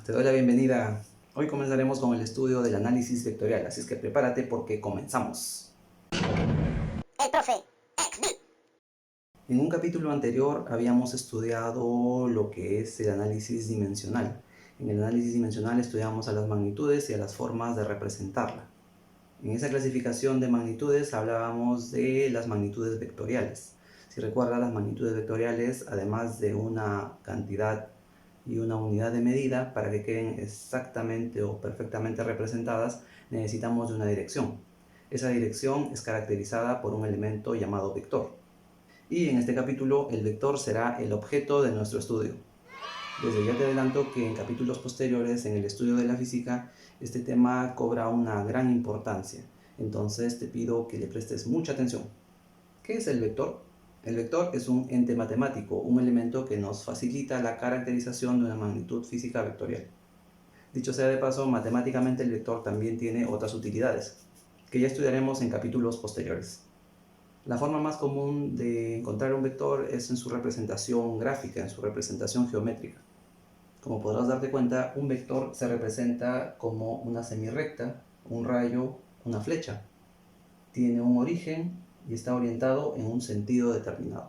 te doy la bienvenida. Hoy comenzaremos con el estudio del análisis vectorial, así es que prepárate porque comenzamos. El profe XB. En un capítulo anterior habíamos estudiado lo que es el análisis dimensional. En el análisis dimensional estudiamos a las magnitudes y a las formas de representarla. En esa clasificación de magnitudes hablábamos de las magnitudes vectoriales. Si recuerdas, las magnitudes vectoriales, además de una cantidad y una unidad de medida, para que queden exactamente o perfectamente representadas, necesitamos de una dirección. Esa dirección es caracterizada por un elemento llamado vector. Y en este capítulo el vector será el objeto de nuestro estudio. Desde ya te adelanto que en capítulos posteriores, en el estudio de la física, este tema cobra una gran importancia. Entonces te pido que le prestes mucha atención. ¿Qué es el vector? El vector es un ente matemático, un elemento que nos facilita la caracterización de una magnitud física vectorial. Dicho sea de paso, matemáticamente el vector también tiene otras utilidades, que ya estudiaremos en capítulos posteriores. La forma más común de encontrar un vector es en su representación gráfica, en su representación geométrica. Como podrás darte cuenta, un vector se representa como una semirrecta, un rayo, una flecha. Tiene un origen y está orientado en un sentido determinado.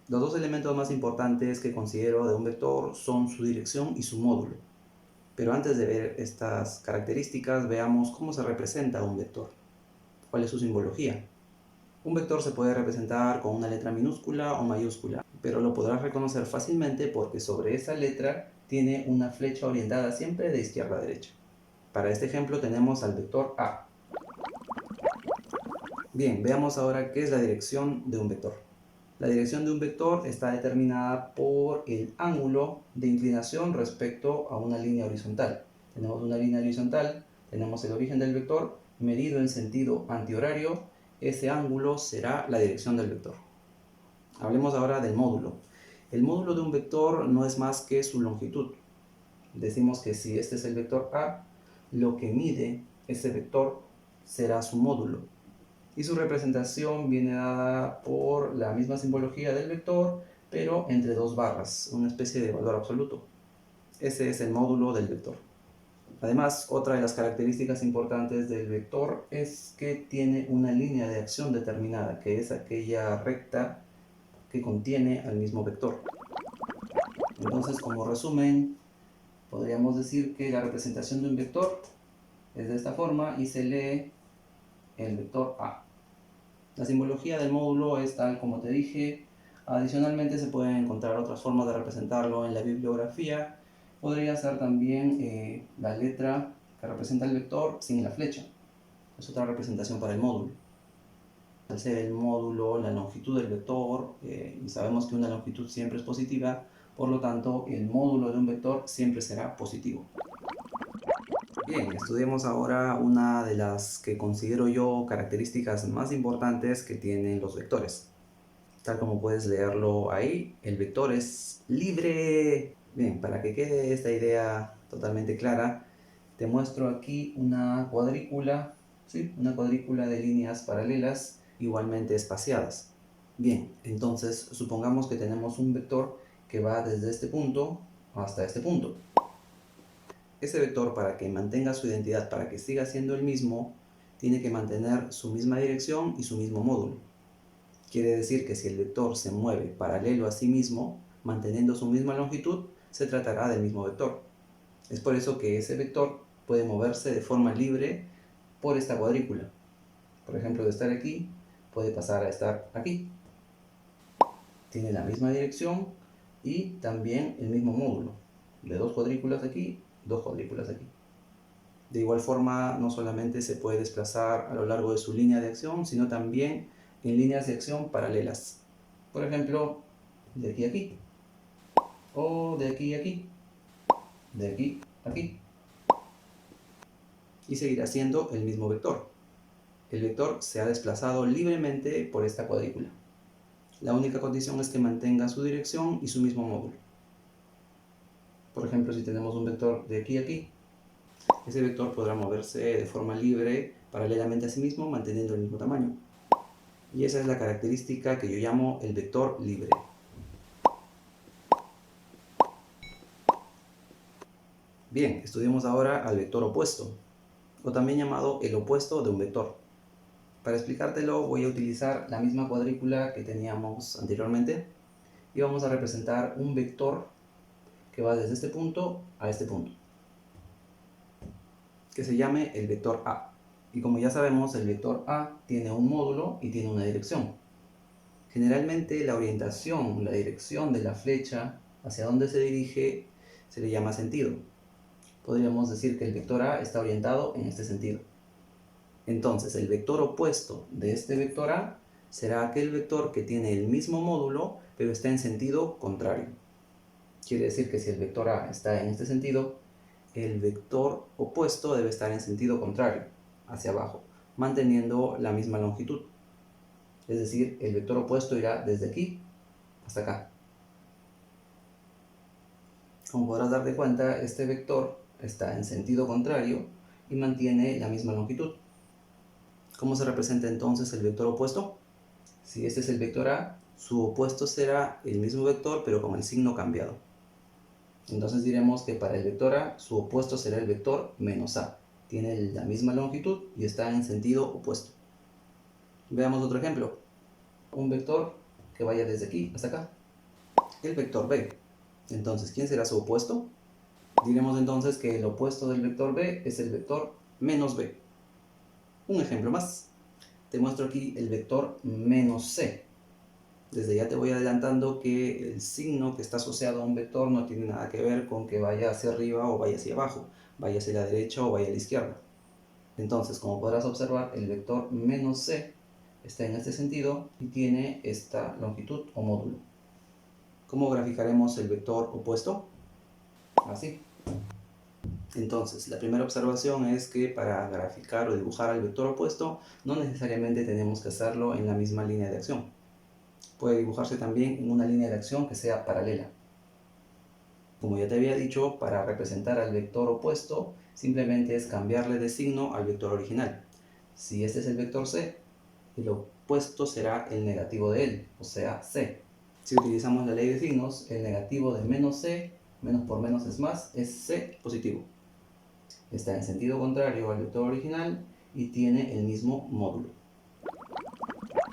Los dos elementos más importantes que considero de un vector son su dirección y su módulo. Pero antes de ver estas características, veamos cómo se representa un vector. ¿Cuál es su simbología? Un vector se puede representar con una letra minúscula o mayúscula, pero lo podrás reconocer fácilmente porque sobre esa letra tiene una flecha orientada siempre de izquierda a derecha. Para este ejemplo tenemos al vector A. Bien, veamos ahora qué es la dirección de un vector. La dirección de un vector está determinada por el ángulo de inclinación respecto a una línea horizontal. Tenemos una línea horizontal, tenemos el origen del vector medido en sentido antihorario. Ese ángulo será la dirección del vector. Hablemos ahora del módulo. El módulo de un vector no es más que su longitud. Decimos que si este es el vector A, lo que mide ese vector será su módulo. Y su representación viene dada por la misma simbología del vector, pero entre dos barras, una especie de valor absoluto. Ese es el módulo del vector. Además, otra de las características importantes del vector es que tiene una línea de acción determinada, que es aquella recta que contiene al mismo vector. Entonces, como resumen, podríamos decir que la representación de un vector es de esta forma y se lee el vector A. La simbología del módulo es tal como te dije. Adicionalmente se pueden encontrar otras formas de representarlo en la bibliografía. Podría ser también la letra que representa el vector sin la flecha. Es otra representación para el módulo. Al ser el módulo la longitud del vector, y sabemos que una longitud siempre es positiva, por lo tanto el módulo de un vector siempre será positivo. Bien, estudiemos ahora una de las que considero yo características más importantes que tienen los vectores. Tal como puedes leerlo ahí, el vector es libre. Bien, para que quede esta idea totalmente clara, te muestro aquí una cuadrícula, ¿sí? Una cuadrícula de líneas paralelas igualmente espaciadas. Bien, entonces supongamos que tenemos un vector que va desde este punto hasta este punto. Ese vector, para que mantenga su identidad, para que siga siendo el mismo, tiene que mantener su misma dirección y su mismo módulo. Quiere decir que si el vector se mueve paralelo a sí mismo, manteniendo su misma longitud, se tratará del mismo vector. Es por eso que ese vector puede moverse de forma libre por esta cuadrícula. Por ejemplo, de estar aquí, puede pasar a estar aquí. Tiene la misma dirección y también el mismo módulo. De dos cuadrículas aquí, dos cuadrículas aquí. De igual forma, no solamente se puede desplazar a lo largo de su línea de acción, sino también en líneas de acción paralelas. Por ejemplo, de aquí a aquí, o de aquí a aquí, de aquí a aquí. Y seguirá siendo el mismo vector. El vector se ha desplazado libremente por esta cuadrícula. La única condición es que mantenga su dirección y su mismo módulo. Por ejemplo, si tenemos un vector de aquí a aquí, ese vector podrá moverse de forma libre paralelamente a sí mismo, manteniendo el mismo tamaño. Y esa es la característica que yo llamo el vector libre. Bien, estudiemos ahora al vector opuesto, o también llamado el opuesto de un vector. Para explicártelo voy a utilizar la misma cuadrícula que teníamos anteriormente y vamos a representar un vector que va desde este punto a este punto, que se llame el vector A. Y como ya sabemos, el vector A tiene un módulo y tiene una dirección. Generalmente la orientación, la dirección de la flecha hacia donde se dirige se le llama sentido. Podríamos decir que el vector A está orientado en este sentido. Entonces el vector opuesto de este vector A será aquel vector que tiene el mismo módulo pero está en sentido contrario. Quiere decir que si el vector A está en este sentido, el vector opuesto debe estar en sentido contrario, hacia abajo, manteniendo la misma longitud. Es decir, el vector opuesto irá desde aquí hasta acá. Como podrás darte cuenta, este vector está en sentido contrario y mantiene la misma longitud. ¿Cómo se representa entonces el vector opuesto? Si este es el vector A, su opuesto será el mismo vector pero con el signo cambiado. Entonces diremos que para el vector A, su opuesto será el vector menos A. Tiene la misma longitud y está en sentido opuesto. Veamos otro ejemplo. Un vector que vaya desde aquí hasta acá. El vector B. Entonces, ¿quién será su opuesto? Diremos entonces que el opuesto del vector B es el vector menos B. Un ejemplo más. Te muestro aquí el vector menos C. Desde ya te voy adelantando que el signo que está asociado a un vector no tiene nada que ver con que vaya hacia arriba o vaya hacia abajo, vaya hacia la derecha o vaya a la izquierda. Entonces, como podrás observar, el vector menos C está en este sentido y tiene esta longitud o módulo. ¿Cómo graficaremos el vector opuesto? Así. Entonces, la primera observación es que para graficar o dibujar al vector opuesto no necesariamente tenemos que hacerlo en la misma línea de acción. Puede dibujarse también en una línea de acción que sea paralela. Como ya te había dicho, para representar al vector opuesto simplemente es cambiarle de signo al vector original. Si este es el vector C, el opuesto será el negativo de él, o sea, C. Si utilizamos la ley de signos, el negativo de menos C, menos por menos es más, es C positivo. Está en sentido contrario al vector original y tiene el mismo módulo.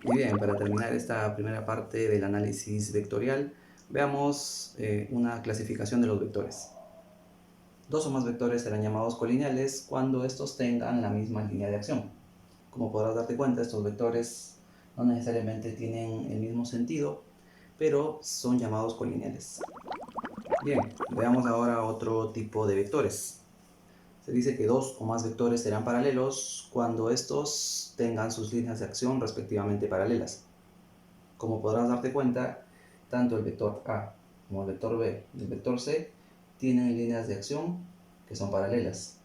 Y bien, para terminar esta primera parte del análisis vectorial, veamos una clasificación de los vectores. Dos o más vectores serán llamados colineales cuando estos tengan la misma línea de acción. Como podrás darte cuenta, estos vectores no necesariamente tienen el mismo sentido, pero son llamados colineales. Bien, veamos ahora otro tipo de vectores. Se dice que dos o más vectores serán paralelos cuando estos tengan sus líneas de acción respectivamente paralelas. Como podrás darte cuenta, tanto el vector A como el vector B y el vector C tienen líneas de acción que son paralelas.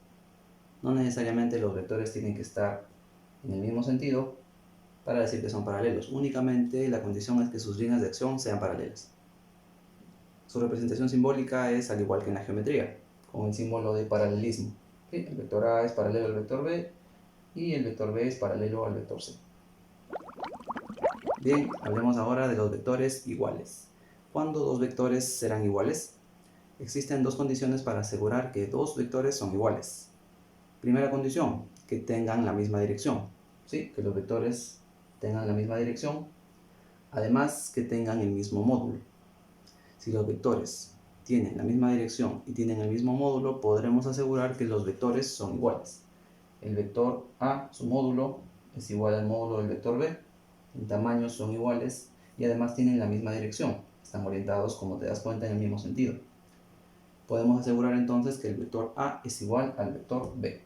No necesariamente los vectores tienen que estar en el mismo sentido para decir que son paralelos. Únicamente la condición es que sus líneas de acción sean paralelas. Su representación simbólica es al igual que en la geometría, con el símbolo de paralelismo. El vector A es paralelo al vector B y el vector B es paralelo al vector C. Bien, hablemos ahora de los vectores iguales. ¿Cuándo dos vectores serán iguales? Existen dos condiciones para asegurar que dos vectores son iguales. Primera condición, que tengan la misma dirección. Sí, que los vectores tengan la misma dirección. Además, que tengan el mismo módulo. Si los vectores tienen la misma dirección y tienen el mismo módulo, podremos asegurar que los vectores son iguales. El vector A, su módulo, es igual al módulo del vector B. En tamaño son iguales y además tienen la misma dirección. Están orientados, como te das cuenta, en el mismo sentido. Podemos asegurar entonces que el vector A es igual al vector B.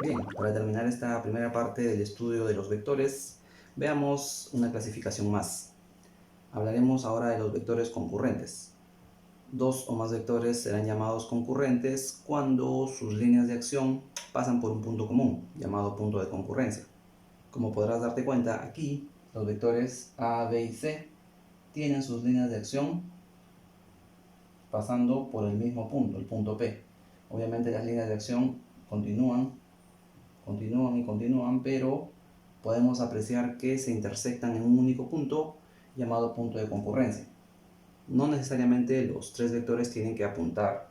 Bien, para terminar esta primera parte del estudio de los vectores, veamos una clasificación más. Hablaremos ahora de los vectores concurrentes. Dos o más vectores serán llamados concurrentes cuando sus líneas de acción pasan por un punto común, llamado punto de concurrencia. Como podrás darte cuenta, aquí los vectores A, B y C tienen sus líneas de acción pasando por el mismo punto, el punto P. Obviamente las líneas de acción continúan, pero podemos apreciar que se intersectan en un único punto llamado punto de concurrencia. No necesariamente los tres vectores tienen que apuntar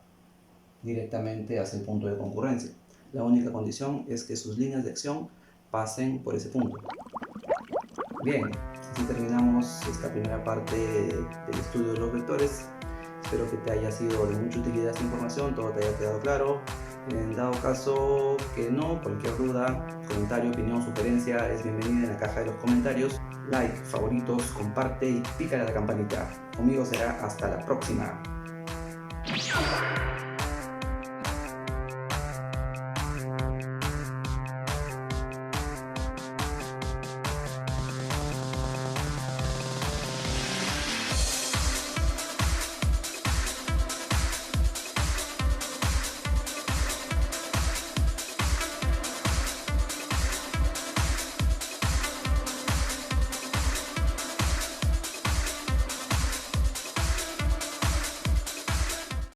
directamente hacia el punto de concurrencia. La única condición es que sus líneas de acción pasen por ese punto. Bien, así terminamos esta primera parte del estudio de los vectores. Espero que te haya sido de mucha utilidad esta información, todo te haya quedado claro. En dado caso que no, cualquier duda, comentario, opinión, sugerencia es bienvenida en la caja de los comentarios. Like, favoritos, comparte y pícale a la campanita. Conmigo será hasta la próxima.